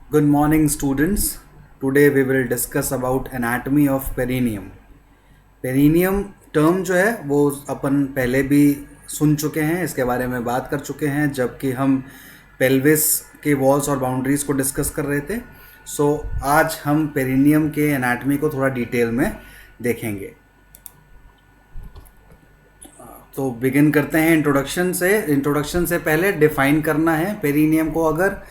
Good morning, students. Today we will discuss about anatomy of perineum. Perineum term जो है वो अपन पहले भी सुन चुके हैं, इसके बारे में बात कर चुके हैं जबकि हम पेल्विस के वॉल्स और बाउंड्रीज को डिस्कस कर रहे थे। आज हम पेरिनियम के एनाटमी को थोड़ा डिटेल में देखेंगे। तो बिगिन करते हैं इंट्रोडक्शन से पहले डिफाइन करना है पेरिनियम को। अगर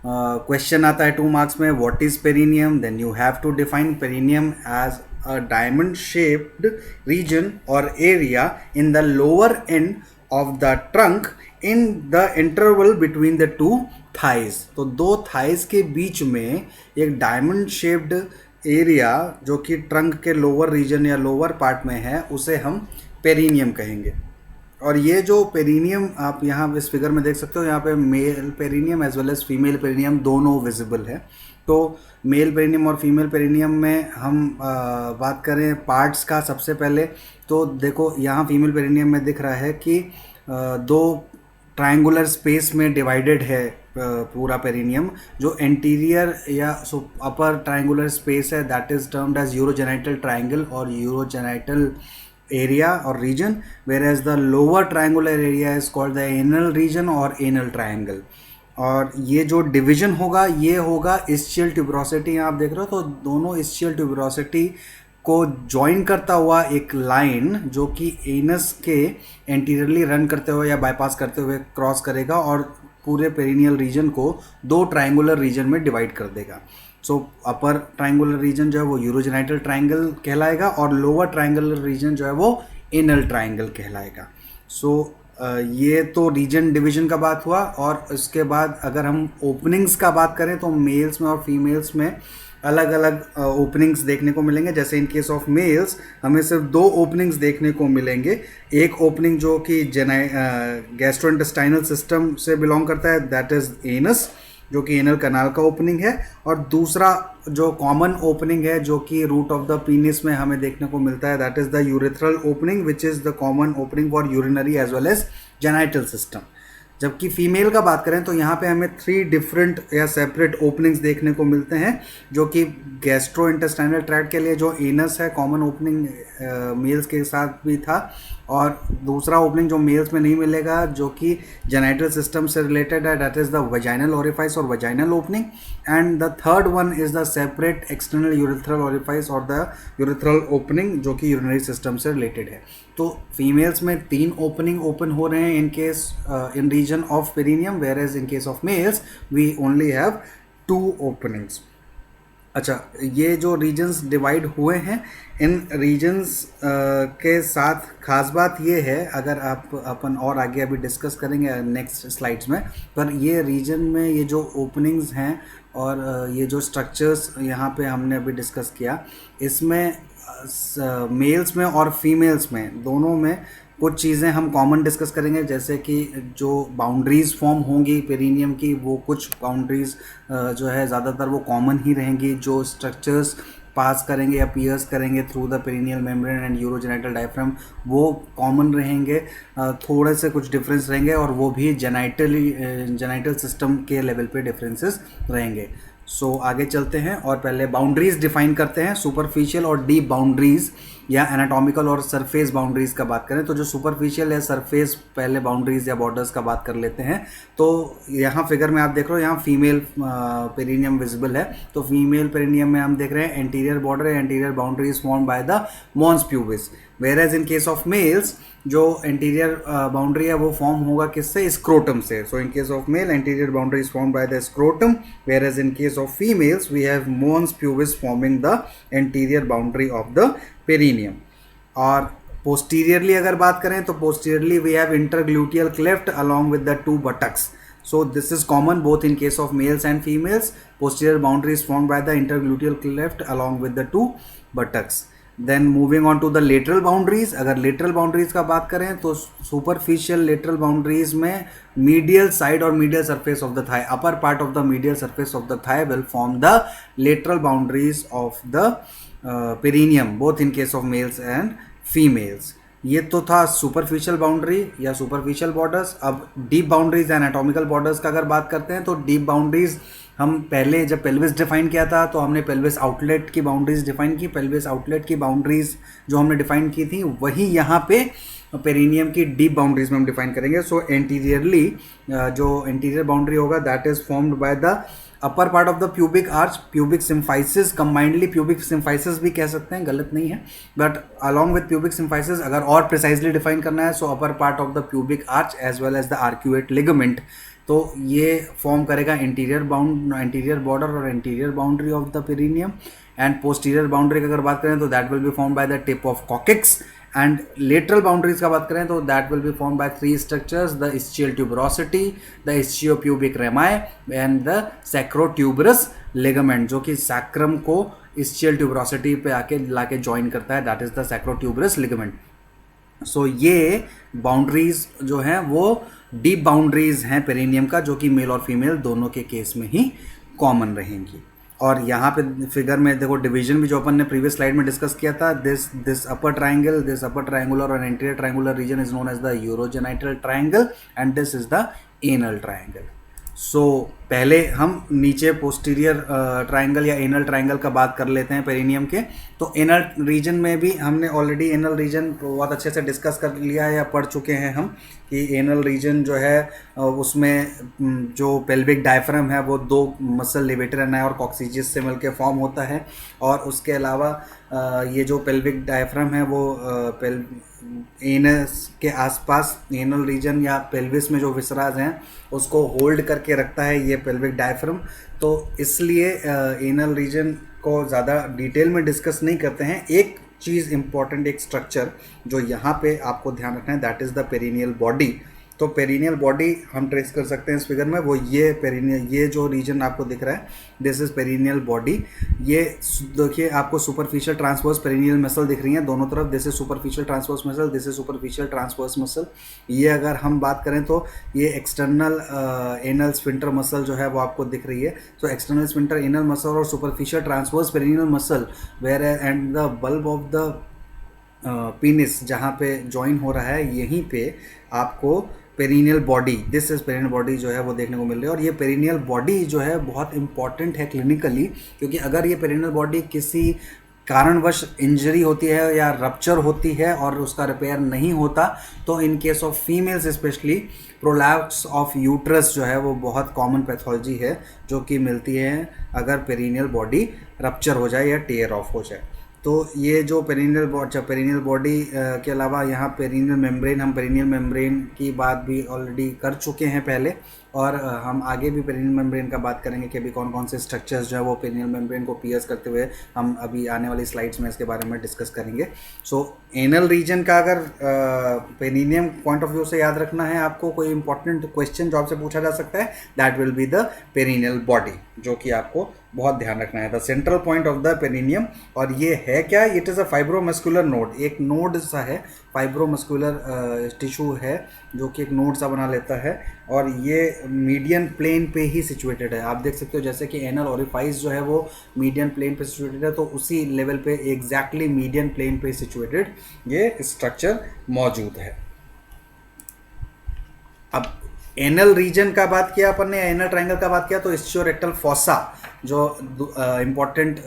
क्वेश्चन आता है 2 मार्क्स में, what is perineum, then you have to define perineum as a diamond shaped region or area in the lower end of the trunk in the interval between the two thighs। तो दो thighs के बीच में एक diamond shaped area जो कि trunk के lower reason या lower part में है उसे हम पेरिनियम कहेंगे। और ये जो पेरिनियम आप यहाँ इस फिगर में देख सकते हो, यहाँ पे male perineum as well as female perineum दोनों विजिबल है। तो मेल पेरिनियम और फीमेल पेरिनियम में हम बात करें पार्ट्स का, सबसे पहले तो देखो यहाँ फीमेल पेरिनियम में दिख रहा है कि दो ट्रायंगुलर स्पेस में डिवाइडेड है पूरा पेरिनियम। जो एंटीरियर या अपर ट्रायंगुलर स्पेस है that is termed as urogenital triangle और यूरोजेनाइटल एरिया और region, whereas the lower triangular area is called the anal region और एनल ट्रायंगल। और ये जो डिवीजन होगा ये होगा इस्चियल ट्यूबरोसिटी, आप देख रहे हो। तो दोनों इस्चियल ट्यूबरोसिटी को ज्वाइन करता हुआ एक लाइन जो कि एनस के एंटीरियरली रन करते हुए या बाईपास करते हुए क्रॉस करेगा और पूरे पेरिनियल रीजन को दो ट्रायंगुलर रीजन में डिवाइड कर देगा। सो अपर ट्रायंगुलर रीजन जो है वो यूरोजेनाइटल ट्रायंगल कहलाएगा और लोअर ट्रायंगुलर रीजन जो है वो एनल ट्रायंगल कहलाएगा। ये तो रीजन डिवीजन का बात हुआ। और इसके बाद अगर हम ओपनिंग्स का बात करें तो मेल्स में और फीमेल्स में अलग अलग ओपनिंग्स देखने को मिलेंगे। जैसे इन केस ऑफ मेल्स हमें सिर्फ 2 ओपनिंग्स देखने को मिलेंगे। एक ओपनिंग जो कि गैस्ट्रोइंटेस्टाइनल सिस्टम से बिलोंग करता है दैट इज एनस, जो कि एनल कनाल का ओपनिंग है। और दूसरा जो कॉमन ओपनिंग है जो कि रूट ऑफ द पीनिस में हमें देखने को मिलता है that is the urethral opening which is the common opening for urinary as well as genital system. जबकि फीमेल का बात करें तो यहाँ पे हमें 3 डिफरेंट या सेपरेट ओपनिंग्स देखने को मिलते हैं, जो कि गैस्ट्रो इंटेस्टाइनल ट्रैक्ट के लिए जो एनस है कॉमन ओपनिंग मेल्स के साथ भी था, और दूसरा ओपनिंग जो मेल्स में नहीं मिलेगा जो कि जेनाइटल सिस्टम से रिलेटेड है that is the vaginal orifice और vaginal opening. And the third one is the separate external urethral orifice और द यूरेथ्रल ओपनिंग जो कि यूरिनरी सिस्टम से रिलेटेड है। तो फीमेल्स में 3 ओपनिंग ओपन हो रहे हैं in case in region of perineum, whereas in case of males we only have 2 openings. अच्छा, ये जो रीजन्स डिवाइड हुए हैं इन रीजन्स के साथ खास बात ये है, अगर आप अपन और आगे अभी डिस्कस करेंगे नेक्स्ट स्लाइड्स में, पर ये रीजन में ये जो ओपनिंग्स हैं और ये जो स्ट्रक्चर्स यहाँ पे हमने अभी डिस्कस किया, इसमें मेल्स में और फीमेल्स में दोनों में कुछ चीज़ें हम कॉमन डिस्कस करेंगे। जैसे कि जो बाउंड्रीज फॉर्म होंगी पेरिनियम की, वो कुछ बाउंड्रीज जो है ज़्यादातर वो कॉमन ही रहेंगी। जो स्ट्रक्चर्स पास करेंगे या पियर्स करेंगे through the perineal membrane and urogenital diaphragm वो कॉमन रहेंगे। थोड़े से कुछ डिफरेंस रहेंगे और वो भी जेनाइटल सिस्टम के लेवल पे डिफरेंसेस रहेंगे। आगे चलते हैं और पहले बाउंड्रीज डिफाइन करते हैं, सुपरफिशियल और डीप बाउंड्रीज या एनाटॉमिकल और सरफेस बाउंड्रीज का बात करें तो जो सुपरफिशियल या सरफेस पहले बाउंड्रीज या बॉर्डर्स का बात कर लेते हैं। तो यहाँ फिगर में आप देख रहे हो यहाँ फीमेल पेरिनियम विजिबल है। तो फीमेल पेरिनियम में हम देख रहे हैं एंटीरियर बॉर्डर या anterior boundary is formed by the mons pubis, whereas in case of males जो एंटीरियर बाउंड्री है वो फॉर्म होगा किससे, स्क्रोटम से। So in case of male anterior boundary is formed by the scrotum, whereas in case of females we have mons pubis forming the anterior boundary of the perineum. और posteriorly अगर बात करें तो posteriorly we have इंटरग्लूटियल cleft along with the 2 buttocks. So this is common both in case of males and females. Posterior boundary is formed by the intergluteal cleft along with the 2 buttocks. Then moving on to the lateral boundaries, अगर lateral boundaries का बात करें तो superficial lateral boundaries में medial side और medial surface of the thigh, upper part of the medial surface of the thigh will form the lateral boundaries of the perineum both in case of mails and females. ये तो था superficial boundary या superficial borders. अब deep boundaries and anatomical borders का अगर बात करते हैं तो डीप बाउंड्रीज हम पहले जब पेल्विस डिफाइन किया था तो हमने पेल्विस आउटलेट की बाउंड्रीज डिफाइन की, पेल्विस आउटलेट की बाउंड्रीज जो हमने डिफाइन की थी वही यहाँ पे पेरिनियम की डीप बाउंड्रीज में हम डिफाइन करेंगे. सो एंटीरियरली जो इंटीरियर बाउंड्री होगा that is formed by the upper part of the pubic arch, pubic symphysis, combinedly pubic symphysis भी कह सकते हैं, गलत नहीं है, but along with pubic symphysis अगर और प्रिसाइजली डिफाइन करना है so upper part of the pubic arch as well as the arcuate ligament. तो ये फॉर्म करेगा इंटीरियर बॉर्डर और interior boundary of the perineum. And posterior boundary की अगर बात करें तो that will be form by the tip of coccyx. And lateral boundaries का बात करें तो that will be form by three structures, the ischial tuberosity, the ischiopubic rami and the sacrotuberous ligament, जो कि सैक्रम को इस्चियल ट्यूबरोसिटी पे आके लाके ज्वाइन करता है, that is the sacrotuberous ligament. So ये बाउंड्रीज जो हैं वो डीप बाउंड्रीज हैं पेरिनियम का, जो कि मेल और फीमेल दोनों के केस में ही कॉमन रहेंगी. और यहाँ पे फिगर में देखो डिवीजन भी जो अपन ने प्रीवियस स्लाइड में डिस्कस किया था, दिस अपर ट्रायंगुलर और anterior triangular region is known as the urogenital triangle and this is the anal triangle. So पहले हम नीचे पोस्टीरियर ट्रायंगल या एनल ट्रायंगल का बात कर लेते हैं पेरिनियम के. तो एनल रीजन में भी हमने ऑलरेडी एनल रीजन बहुत अच्छे से डिस्कस कर लिया है या पढ़ चुके हैं हम कि एनल रीजन जो है उसमें जो पेल्विक डायफ्राम है वो दो मसल लेवेटर एनाई और कॉक्सिजियस से मिलकर फॉर्म होता है. और उसके अलावा ये जो पेल्विक डायफ्राम है वो एनस के आसपास एनल रीजन या पेल्विस में जो विसराज हैं उसको होल्ड करके रखता है ये पेल्विक डायफ्राम. तो इसलिए एनल रीजन को ज़्यादा डिटेल में डिस्कस नहीं करते हैं. एक चीज़ इंपॉर्टेंट, एक स्ट्रक्चर जो यहाँ पे आपको ध्यान रखना है that is the perineal body. तो पेरिनियल बॉडी हम ट्रेस कर सकते हैं इस फिगर में, वो ये पेरिनियल, ये जो रीजन आपको दिख रहा है दिस इज पेरिनियल बॉडी. ये देखिए आपको सुपरफिशियल ट्रांसवर्स पेरिनियल मसल दिख रही हैं दोनों तरफ. This is superficial transverse muscle, this is superficial transverse muscle. ये अगर हम बात करें तो ये एक्सटर्नल एनल स्फिंक्टर मसल जो है वो आपको दिख रही है. So external sphincter anal muscle और superficial transverse perineal muscle where and the bulb of the penis जहाँ पे ज्वाइन हो रहा है यहीं पे आपको perineal body, this is perineal body जो है वो देखने को मिल रही है. और ये पेरिनियल बॉडी जो है बहुत इंपॉर्टेंट है क्लिनिकली, क्योंकि अगर ये पेरिनियल बॉडी किसी कारणवश इंजरी होती है या रप्चर होती है और उसका रिपेयर नहीं होता तो इन case of females specially prolapse of uterus जो है वो बहुत कॉमन पैथोलॉजी है जो कि मिलती है अगर पेरिनियल बॉडी रप्चर हो जाए या टेयर ऑफ हो जाए. तो ये जो पेरिनियल बॉडी के अलावा यहाँ पेरिनियल मेम्ब्रेन, हम पेरिनियल मेम्ब्रेन की बात भी ऑलरेडी कर चुके हैं पहले और हम आगे भी पेरिनियल मेम्ब्रेन का बात करेंगे कि अभी कौन कौन से स्ट्रक्चर्स जो है वो पेरिनियल मेम्ब्रेन को पियर्स करते हुए हम अभी आने वाली स्लाइड्स में इसके बारे में डिस्कस करेंगे. सो एनल रीजन का अगर पेरिनियम पॉइंट ऑफ व्यू से याद रखना है आपको, कोई इंपॉर्टेंट क्वेश्चन जो आपसे पूछा जा सकता है that will be the perineal body, जो कि आपको बहुत ध्यान रखना है, the central point of the perineum. और ये है क्या, it is a fibromuscular node, एक नोड सा है, फाइब्रोमस्कुलर टिश्यू है जो कि एक नोड सा बना लेता है और ये मीडियन प्लेन पे ही सिचुएटेड है. आप देख सकते हो जैसे कि एनल ओरिफाइस जो है वो मीडियन प्लेन पे सिचुएटेड है, तो उसी लेवल पे एग्जैक्टली मीडियन प्लेन पे सिचुएटेड ये स्ट्रक्चर मौजूद है. अब एनल रीजन का बात किया अपन ने, एनल ट्रायंगल का बात किया, तो इस्चियोरेक्टल फॉसा जो इम्पॉर्टेंट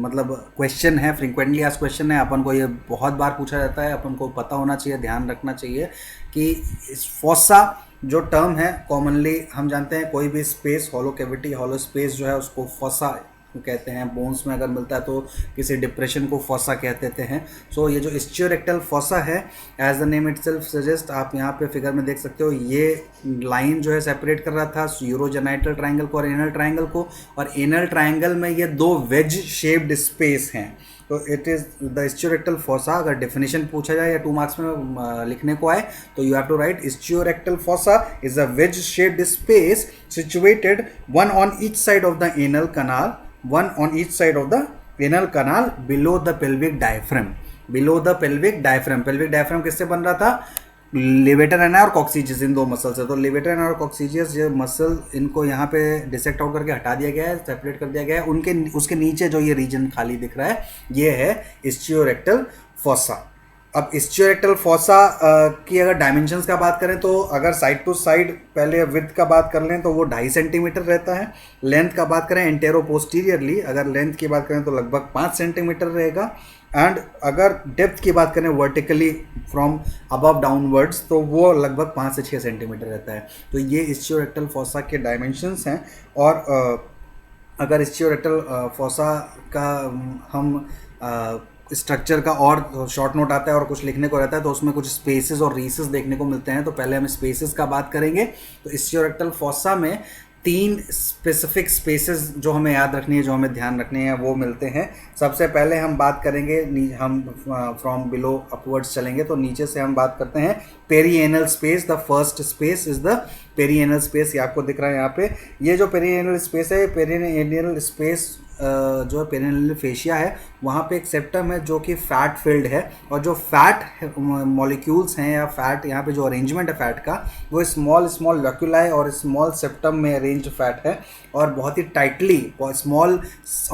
मतलब क्वेश्चन है, फ्रीक्वेंटली आस्क्ड क्वेश्चन है, अपन को ये बहुत बार पूछा जाता है, अपन को पता होना चाहिए, ध्यान रखना चाहिए कि इस फॉसा जो टर्म है कॉमनली हम जानते हैं कोई भी space, hollow cavity, hollow space जो है उसको फॉसा कहते हैं. बोन्स में अगर मिलता है तो किसी डिप्रेशन को फॉसा कह देते हैं. सो ये जो इस्चियोरेक्टल फॉसा है as the name itself suggest, आप यहाँ पे फिगर में देख सकते हो ये लाइन जो है सेपरेट कर रहा था यूरोजेनाइटल ट्रायंगल को और एनल ट्रायंगल को, और एनल ट्रायंगल में ये दो वेज शेप्ड स्पेस हैं. तो it is the ischiorectal fossa. अगर डेफिनेशन पूछा जाए या 2 मार्क्स में लिखने को आए तो you have to write ischiorectal fossa is a wedge shaped space situated one on each side of the anal canal, one on each side of the anal canal below the pelvic diaphragm. below the pelvic diaphragm, pelvic diaphragm किससे बन रहा था, levator एनाई और कॉक्सिजियस, इन दो muscle से. तो levator एनाई और कॉक्सिजियस ये मसल इनको यहाँ पे डिसेक्ट आउट करके हटा दिया गया है, सेपरेट कर दिया गया है. उसके नीचे जो ये रीजन खाली दिख रहा है ये है इस्चियोरेक्टल फॉसा. अब इस्चियोरेक्टल फॉसा की अगर डायमेंशंस का बात करें तो अगर साइड टू साइड पहले विड्थ का बात कर लें तो वो 2.5 सेंटीमीटर रहता है। लेंथ का बात करें एंटेरो पोस्टीरियरली, अगर लेंथ की बात करें तो लगभग 5 सेंटीमीटर रहेगा। एंड अगर डेप्थ की बात करें वर्टिकली फ्रॉम अबव डाउनवर्ड्स तो वो लगभग 5 से 6 सेंटीमीटर रहता है। तो ये इस्चियोरेक्टल फॉसा के डायमेंशंस हैं। और अगर इस्चियोरेक्टल फॉसा का हम स्ट्रक्चर का और शॉर्ट नोट आता है और कुछ लिखने को रहता है तो उसमें कुछ स्पेसेस और रीसेस देखने को मिलते हैं। तो पहले हम स्पेसेस का बात करेंगे। तो इस्चियोरेक्टल फॉसा में 3 स्पेसिफिक स्पेसेस जो हमें याद रखनी है, जो हमें ध्यान रखने हैं, वो मिलते हैं। सबसे पहले हम बात करेंगे, हम फ्रॉम बिलो अपवर्ड्स चलेंगे तो नीचे से हम बात करते हैं perianal space. The first space is the perianal space. ये आपको दिख रहा है यहाँ पे। ये जो पेरीएनल स्पेस है, पेरीएनल स्पेस जो है पेरिनेल फेशिया है, वहाँ पे एक सेप्टम है जो कि फैट फिल्ड है। और जो फैट मॉलिक्यूल्स हैं या फैट यहाँ पे जो अरेंजमेंट है फैट का, वो स्मॉल स्मॉल लॉक्यूलाई और स्मॉल सेप्टम में अरेंज्ड फैट है। और बहुत ही टाइटली, स्मॉल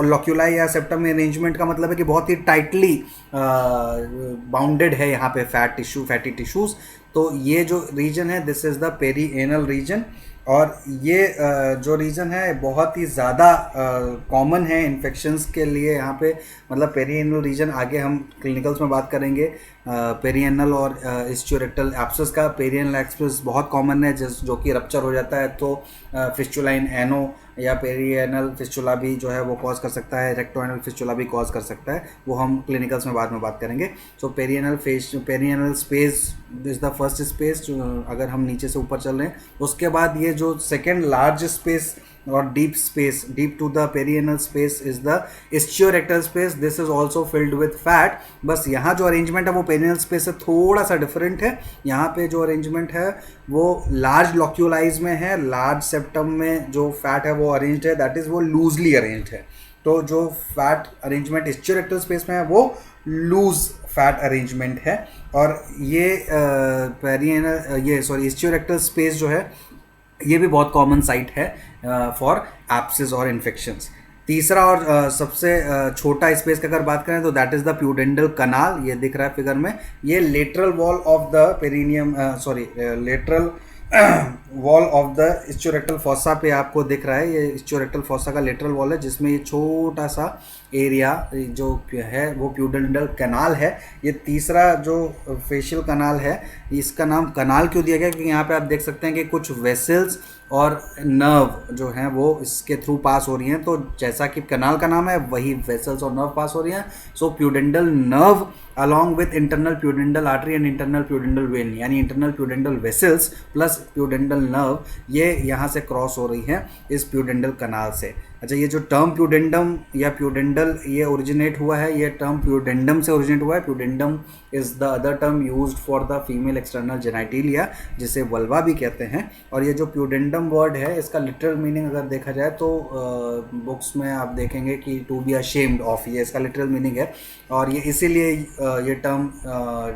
लॉक्यूलाई या सेप्टम में अरेंजमेंट का मतलब है कि बहुत ही टाइटली बाउंडेड है यहाँ पे फैट टिश्यू, फैटी टिश्यूज़। तो ये जो रीजन है, दिस इज़ द पेरीएनल रीजन। और ये जो रीजन है बहुत ही ज़्यादा कॉमन है इन्फेक्शंस के लिए यहाँ पे। मतलब पेरीएनल रीजन, आगे हम क्लिनिकल्स में बात करेंगे पेरीएनल और इस्चियोरेक्टल एब्सेस का। पेरीएनल एब्सेस बहुत कॉमन है जो कि रप्चर हो जाता है तो फिस्चुला इन एनो या पेरीएनल फिस्चुला भी जो है वो कॉज कर सकता है, रेक्टोएनल फिस्चुला भी कॉज कर सकता है। वो हम क्लिनिकल्स में बाद में बात करेंगे। So perianal space is the first space. अगर हम नीचे से ऊपर चल रहे हैं, उसके बाद ये जो सेकेंड लार्ज स्पेस और deep space, deep to the perianal space is the ischiorectal space. This is also filled with fat. बस यहाँ जो अरेंजमेंट है वो पेरीएनल स्पेस से थोड़ा सा डिफरेंट है। यहाँ पे जो अरेंजमेंट है वो लार्ज लॉक्यूलाइज में है, लार्ज सेप्टम में जो फैट है वो अरेंज्ड है, दैट इज वो लूजली अरेंज्ड है। तो जो फैट अरेंजमेंट इस्चियोरेक्टल स्पेस में है वो लूज फैट अरेंजमेंट है। और ये इस्चियोरेक्टल स्पेस जो है ये भी बहुत कॉमन साइट है फॉर एब्सेस और इन्फेक्शंस। तीसरा और सबसे छोटा स्पेस की अगर बात करें तो that is the pudendal canal. ये दिख रहा है फिगर में। ये lateral wall of the perineum lateral wall of the ischiorectal fossa पे आपको दिख रहा है। ये इस्चियोरेक्टल फॉसा का लेटरल वॉल है जिसमें ये छोटा सा एरिया जो है वो प्यूडेंडल कनाल है। ये तीसरा जो फेशियल कनाल है, इसका नाम कनाल क्यों दिया गया, क्योंकि यहाँ पे आप देख सकते हैं कि कुछ वेसल्स और नर्व जो हैं वो इसके थ्रू पास हो रही हैं। तो जैसा कि कनाल का नाम है वही वेसल्स और नर्व पास हो रही हैं। So pudendal nerve along with internal pudendal artery and internal pudendal vein, यानी internal pudendal vessels plus pudendal nerve, ये यहाँ से क्रॉस हो रही हैं इस प्यूडेंडल कनाल से। अच्छा, ये जो टर्म प्यूडेंडम या प्यूडेंडल ये ओरिजिनेट हुआ है, ये टर्म प्यूडेंडम से ओरिजिनेट हुआ है। Pudendum is the other term used for the female external genitalia, जिसे वल्वा भी कहते हैं। और ये जो प्यूडेंडम वर्ड है, इसका लिटरल मीनिंग अगर देखा जाए तो बुक्स में आप देखेंगे कि टू बी अशेम्ड ऑफ, ये इसका लिटरल मीनिंग है। और ये इसीलिए ये टर्म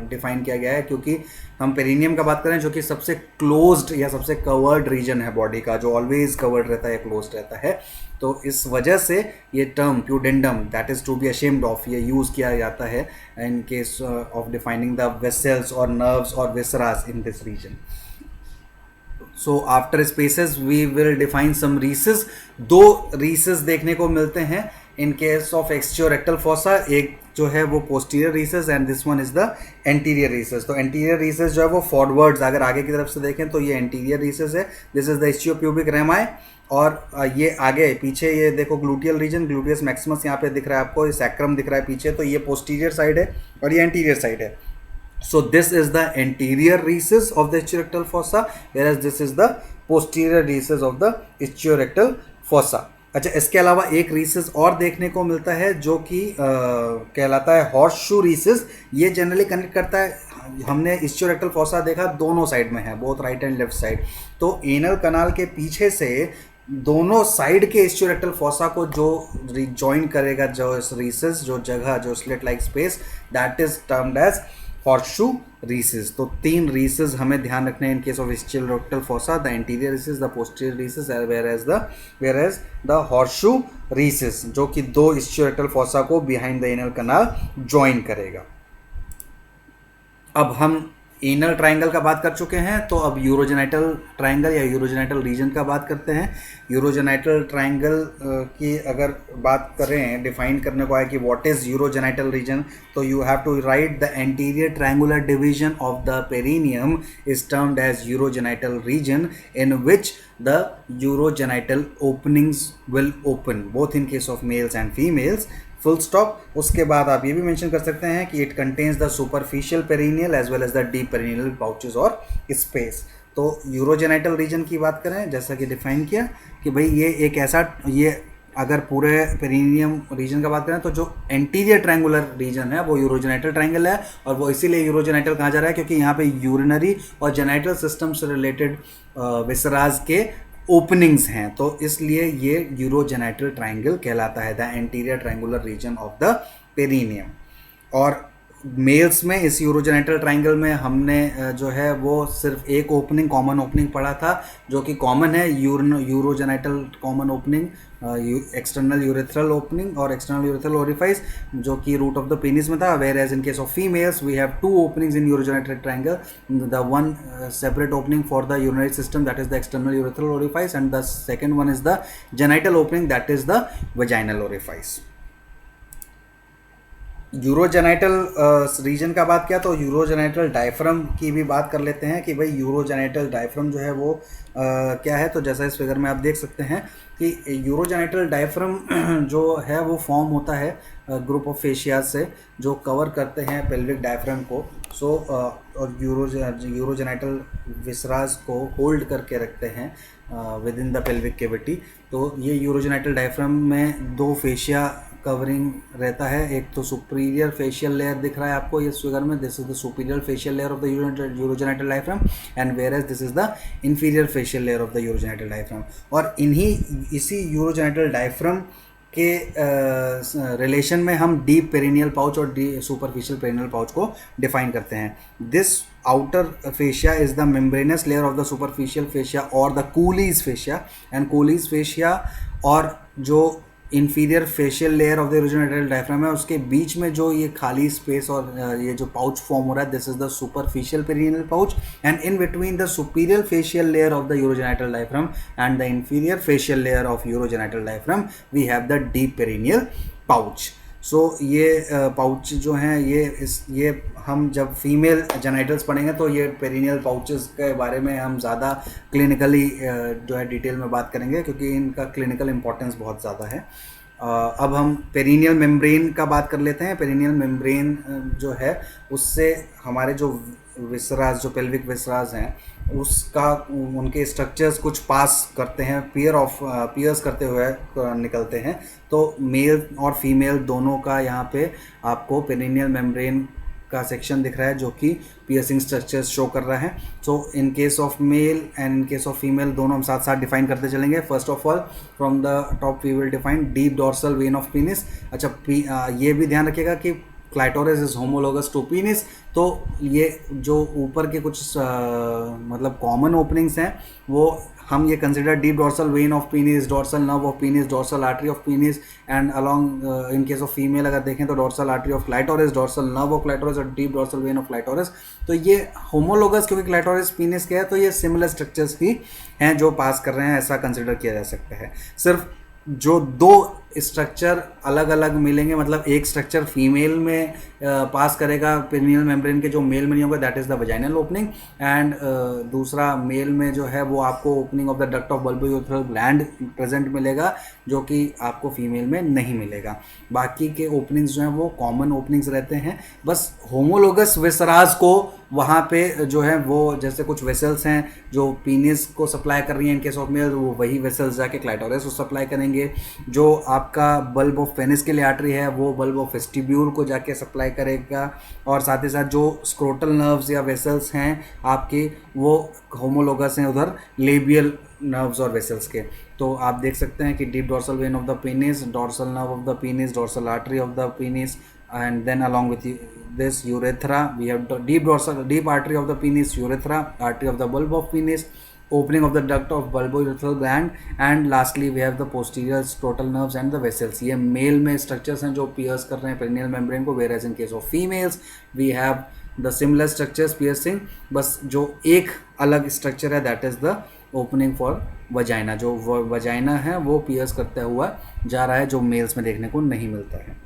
डिफाइन किया गया है क्योंकि हम पेरिनियम का बात करें जो कि सबसे क्लोज्ड या सबसे कवर्ड रीजन है बॉडी का, जो ऑलवेज कवर्ड रहता है, क्लोज्ड रहता है। तो इस वजह से ये term pudendum, that is to be ashamed of, ये यूज़ किया जाता है in case of defining the vessels और नर्व्स और viscera in this region. So after spaces we will define some recesses. 2 recesses देखने को मिलते हैं in case of ischiorectal fossa. एक जो है वो posterior recess and this one is the anterior recess. तो एंटीरियर रीसेस जो है वो फॉरवर्ड्स, अगर आगे की तरफ से देखें तो ये एंटीरियर रीसेस है। This is the ischiopubic rami. और ये आगे पीछे ये देखो ग्लूटियल रीजन, ग्लूटियस मैक्सिमस यहाँ पे दिख रहा है आपको, ये सैक्रम दिख रहा है पीछे। तो ये पोस्टीरियर साइड है और ये एंटीरियर साइड है। So this is the anterior recess of the ischiorectal fossa, whereas this is the posterior recess of the ischiorectal fossa. अच्छा, इसके अलावा एक रीसेस और देखने को मिलता है जो कि कहलाता है हॉर्स शू रीसेस। ये जनरली कनेक्ट करता है, हमने इस्चियोरेक्टल फॉसा देखा दोनों साइड में है, both right and left side. तो एनल कनाल के पीछे से दोनों साइड के इस्चियोरेक्टल फॉसा को जो रिजॉइन करेगा, जो इस रीसेस, जो जगह, जो slit like space, that is termed as horseshoe recess. तो 3 रीसेस हमें ध्यान रखने हैं in case of ischiorectal fossa, the anterior recess, the posterior recess, whereas the horseshoe recess, जो कि 2 इस्चियोरेक्टल फॉसा को behind the anal canal join करेगा। अब हम एनल ट्राइंगल का बात कर चुके हैं, तो अब यूरोजेनाइटल ट्राइंगल या यूरोजेनाइटल रीजन का बात करते हैं। यूरोजेनाइटल ट्राइंगल की अगर बात करें, डिफाइन करने को है कि व्हाट इज यूरोजेनाइटल रीजन, तो you have to write the anterior triangular division of the perineum is termed as urogenital region in which the urogenital openings will open both in case of males and females, full stop. उसके बाद आप ये भी mention कर सकते हैं कि it contains the superficial perineal as well as the deep perineal pouches और स्पेस। तो यूरोजेनाइटल रीजन की बात करें, जैसा कि डिफाइन किया कि भाई ये एक ऐसा, ये अगर पूरे पेरिनियम रीजन का बात करें तो जो एंटीरियर ट्रायंगुलर रीजन है वो यूरोजेनाइटल ट्रायंगल है, और वो इसीलिए यूरोजेनाइटल कहा जा रहा है क्योंकि यहाँ पे यूरिनरी और जेनाइटल सिस्टम से रिलेटेड विसराज के ओपनिंग्स हैं, तो इसलिए ये यूरोजेनाइटल ट्रायंगल कहलाता है, the anterior triangular region of the perineum. और मेल्स में इस यूरोजेनाइटल ट्रायंगल में हमने जो है वो सिर्फ एक ओपनिंग, कॉमन ओपनिंग पढ़ा था, जो कि कॉमन है urogenital common opening, external urethral opening और एक्सटर्नल यूरेथ्रल ओरिफाइस, जो कि रूट ऑफ द पेनिस में था। Whereas in case of females we have two openings in urogenital triangle, the one separate opening for the urinary system that is the external urethral orifice, and the second one is the genital opening that is the vaginal orifice. Urogenital region का बात किया तो urogenital diaphragm की भी बात कर लेते हैं कि भाई यूरोजेनाइटल डायफ्राम जो है वो क्या है। तो जैसा इस फिगर में आप देख सकते हैं कि यूरोजेनाइटल डायफ्राम जो है वो फॉर्म होता है ग्रुप ऑफ फेशियाज से जो कवर करते हैं पेल्विक डायफ्राम को। और यूरोजेनाइटल विसराज को होल्ड करके रखते हैं with in the pelvic cavity. तो ये यूरोजेनाइटल डायफ्राम में दो फेशिया कवरिंग रहता है, एक तो सुपीरियर फेशियल लेयर दिख रहा है आपको इस फिगर में, this is the superior fascial layer of the urogenital diaphragm, and whereas this is the inferior fascial layer of the urogenital diaphragm. और इसी यूरोजेनाइटल डायफ्राम के रिलेशन में हम डीप पेरिनियल पाउच और सुपरफिशियल पेरिनियल पाउच को define करते हैं। This outer fascia is the membranous layer of the superficial fascia or the Cooley's fascia, and Cooley's fascia और जो inferior facial layer of the urogenital diaphragm है उसके बीच में जो ये खाली स्पेस और ये जो पाउच फॉर्म हो रहा है, this is the superficial perineal pouch, and in between the superior fascial layer of the urogenital diaphragm and the inferior facial layer of urogenital diaphragm we have the deep perineal pouch। So ये pouch जो हैं ये हम जब female genitals पढ़ेंगे तो ये perennial pouches के बारे में हम ज़्यादा क्लिनिकली जो है डिटेल में बात करेंगे क्योंकि इनका क्लिनिकल इंपॉर्टेंस बहुत ज़्यादा है। अब हम पेरिनियल मेम्ब्रेन का बात कर लेते हैं। पेरिनियल मेम्ब्रेन जो है उससे हमारे जो विसराज, जो पेल्विक विसराज हैं उसका उनके स्ट्रक्चर्स कुछ पास करते हैं, पियर्स करते हुए निकलते हैं। तो मेल और फीमेल दोनों का यहाँ पे आपको पेरिनियल मेम्ब्रेन का सेक्शन दिख रहा है जो कि पियर्सिंग स्ट्रक्चर्स शो कर रहा है। So in case of male and in case of female दोनों हम साथ साथ डिफाइन करते चलेंगे। First of all from the top we will define deep dorsal vein of penis. अच्छा, ये भी ध्यान रखिएगा कि clitoris is homologous to penis, तो ये जो ऊपर के कुछ मतलब कॉमन ओपनिंग्स हैं वो हम ये consider deep dorsal vein of penis, dorsal nerve of penis, dorsal artery of penis, and along in case of female अगर देखें तो dorsal artery of clitoris, dorsal nerve of clitoris और deep dorsal vein of clitoris. तो ये homologous क्योंकि clitoris penis के है तो ये सिमिलर स्ट्रक्चर्स ही हैं जो पास कर रहे हैं, ऐसा कंसिडर किया जा सकता है। सिर्फ जो दो स्ट्रक्चर अलग अलग मिलेंगे, मतलब एक स्ट्रक्चर फीमेल में पास करेगा पेरिनियल मेम्ब्रेन के जो मेल में नहीं होगा, that is the vaginal opening, and दूसरा मेल में जो है वो आपको opening of the duct of bulbourethral gland present मिलेगा जो कि आपको फीमेल में नहीं मिलेगा। बाकी के ओपनिंग्स जो हैं वो कॉमन ओपनिंग्स रहते हैं, बस होमोलोगस विसराज को वहाँ पे जो है वो जैसे कुछ वेसल्स हैं जो पीनिस को सप्लाई कर रही हैं इन केस ऑफ मेल, वो वही वेसल्स जाके क्लाइटोरिस को सप्लाई करेंगे। जो आपका बल्ब ऑफ पेनिस के लिए आर्टरी है वो बल्ब ऑफ वेस्टिब्यूल को जाके सप्लाई करेगा, और साथ ही साथ जो स्क्रोटल नर्व्स या वेसल्स हैं आपके वो होमोलोगस हैं उधर लेबियल नर्व्स और वेसल्स के। तो आप देख सकते हैं कि deep dorsal vein of the penis, dorsal nerve of the penis, dorsal artery of the penis, and then along with this urethra we have deep artery of the penis, urethra, artery of the bulb of penis, opening of the duct of bulbourethral gland, and lastly we have the posterior scrotal nerves and the vessels। ये mail में structures हैं जो piers कर रहे हैं perennial membrane को, whereas in case of females we have the similar structures piercing, बस जो एक अलग स्ट्रक्चर है that is the opening for vagina, जो वजाइना है वो पियर्स करता हुआ जा रहा है, जो मेल्स में देखने को नहीं मिलता है।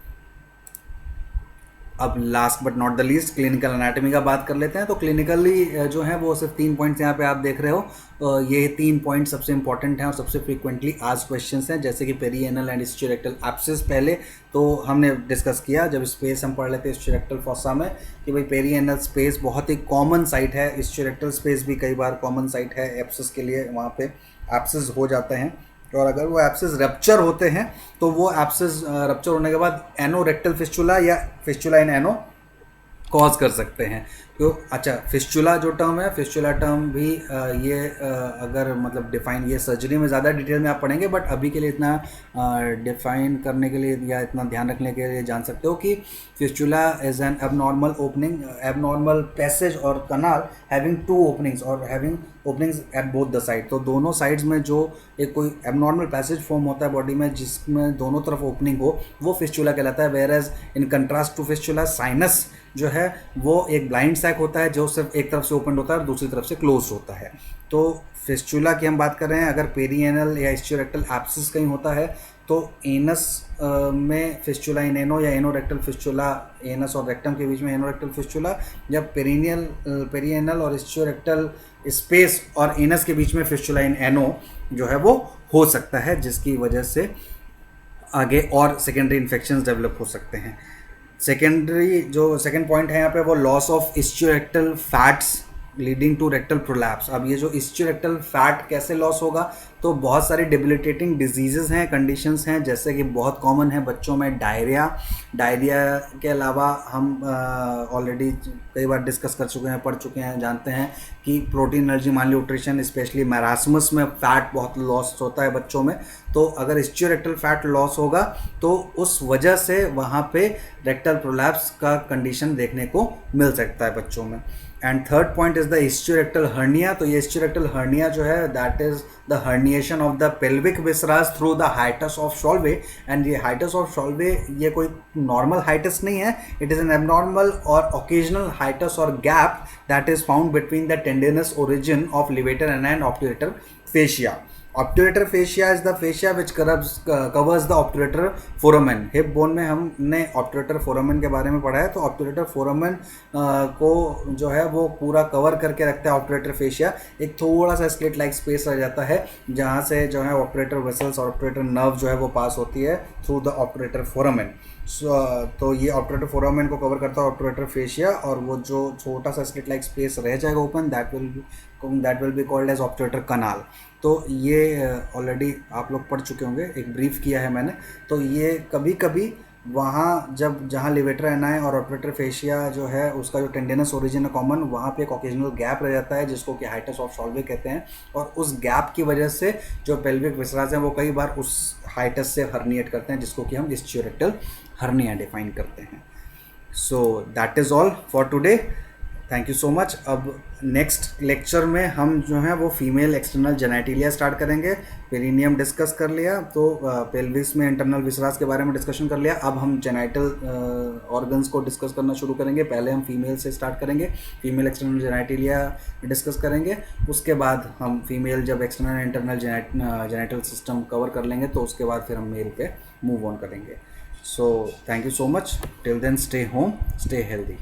अब last but not the least clinical anatomy का बात कर लेते हैं। तो क्लिनिकली जो है वो सिर्फ 3 पॉइंट्स यहाँ पे आप देख रहे हो, ये 3 पॉइंट सबसे इंपॉर्टेंट हैं और सबसे फ्रीक्वेंटली आज क्वेश्चंस हैं, जैसे कि पेरीएनल एंड स्टीरेक्टल एब्सेस। पहले तो हमने डिस्कस किया जब स्पेस हम पढ़ लेते हैं स्टीरेक्टल फॉसा में कि भाई पेरीएनल स्पेस बहुत ही कॉमन साइट है, स्टीरेक्टल स्पेस भी कई बार कॉमन साइट है एब्सेस के लिए, वहाँ पे एब्सेस हो जाते हैं। और अगर वो एब्सेस रप्चर होते हैं तो वो एब्सेस रप्चर होने के बाद एनोरेक्टल फिस्चुला या फिस्चुला इन एनो कॉज कर सकते हैं। तो अच्छा, फिस्चुला जो टर्म है, फिस्चुला टर्म भी ये अगर मतलब डिफाइन, ये सर्जरी में ज़्यादा डिटेल में आप पढ़ेंगे, बट अभी के लिए इतना डिफाइन करने के लिए या इतना ध्यान रखने के लिए जान सकते हो कि fistula is an abnormal opening, abnormal passage और कनाल हैविंग 2 ओपनिंग्स और having openings at both the side. तो दोनों साइड्स में जो एक कोई एबनॉर्मल पैसेज फॉर्म होता है बॉडी में जिसमें दोनों तरफ ओपनिंग हो, वो फिस्चुला कहलाता है। Whereas in contrast to fistula, sinus जो है वो एक ब्लाइंड सैक होता है जो सिर्फ एक तरफ से ओपन होता है और दूसरी तरफ से क्लोज होता है। तो फिस्चुला की हम बात कर रहे हैं, अगर पेरीएनल या स्टीरेक्टल एब्सेस कहीं होता है तो एनस में फिस्चुला इन एनो या एनोरेक्टल फिस्चुला, एनस और रेक्टम के बीच में एनोरेक्टल फिस्चुला, जब पेरीएनल और स्टीरेक्टल स्पेस और एनस के बीच में फिस्चुला इन एनो जो है वो हो सकता है, जिसकी वजह से आगे और सेकेंडरी इन्फेक्शंस डेवलप हो सकते हैं। सेकेंडरी जो सेकेंड पॉइंट है यहाँ पे वो loss of ischiorectal fats leading to rectal prolapse. अब ये जो स्टीरेक्टल फैट कैसे लॉस होगा, तो बहुत सारी डिबिलिटेटिंग डिजीज़ेज़ हैं, कंडीशंस हैं, जैसे कि बहुत कॉमन है बच्चों में डायरिया। डायरिया के अलावा हम ऑलरेडी कई बार डिस्कस कर चुके हैं, पढ़ चुके हैं, जानते हैं कि प्रोटीन एनर्जी मान न्यूट्रिशन, स्पेशली मैरास्मस में फैट बहुत लॉस होता है बच्चों में। तो अगर स्टीरेक्टल फैट लॉस होगा तो उस वजह से वहाँ पे रेक्टल प्रोलैप्स का कंडीशन देखने को मिल सकता है बच्चों में। And third point is the ischiorectal hernia. तो ये स्टीरेक्टल हर्निया जो है that is the herniation of the pelvic viscera through the hiatus of Schwalbe. And ये हाइटस ऑफ शॉल्वे ये कोई नॉर्मल हाइटस नहीं है, इट इज़ एन एबनॉर्मल और ओकेजनल हाइटस और gap that is found between the tendinous origin of levator and obturator fascia. Obturator fascia is the fascia which covers the obturator foramen. Hip bone में हमने obturator foramen के बारे में पढ़ा है, तो ऑब्ट्यूरेटर फोरामेन को जो है वो पूरा कवर करके रखता है ऑब्ट्यूरेटर फेशिया। एक थोड़ा सा स्लिट लाइक स्पेस रह जाता है जहाँ से जो है ऑब्ट्यूरेटर वेसल्स और ऑब्ट्यूरेटर नर्व जो है वो पास होती है थ्रू द ऑब्ट्यूरेटर फोरामेन। तो ये ऑब्ट्यूरेटर फोरामेन को कवर करता है ऑब्ट्यूरेटर फेशिया, और वो जो छोटा सा स्लिट लाइक स्पेस रह जाएगा open that will be called as obturator canal. तो ये ऑलरेडी आप लोग पढ़ चुके होंगे, एक ब्रीफ किया है मैंने। तो ये कभी कभी वहाँ जहाँ लिवेटर एनाई और ऑब्ट्यूरेटर फेशिया जो है उसका जो टेंडिनस ओरिजिन है कॉमन, वहाँ पे एक ओकेजनल गैप रह जाता है जिसको कि हाइटस ऑफ शॉल्वे कहते हैं, और उस गैप की वजह से जो पेल्विक विसरास हैं वो कई बार उस हाइटस से हर्निएट करते हैं, जिसको कि हम स्टीरेक्टल हर्निया डिफाइन करते हैं। So that is all for today, thank you so much. अब नेक्स्ट लेक्चर में हम जो है वो फीमेल एक्सटर्नल जेनेटिलिया स्टार्ट करेंगे। पेरिनियम डिस्कस कर लिया, तो पेल्विस में इंटरनल विसरास के बारे में डिस्कशन कर लिया। अब हम जेनाइटल ऑर्गन्स को डिस्कस करना शुरू करेंगे। पहले हम फीमेल से स्टार्ट करेंगे, फीमेल एक्सटर्नल जेनेटिलिया डिस्कस करेंगे। उसके बाद हम फीमेल जब external internal genital system cover कर लेंगे तो उसके बाद फिर हम मेल पे मूव ऑन करेंगे। So thank you so much, till then stay home, stay healthy.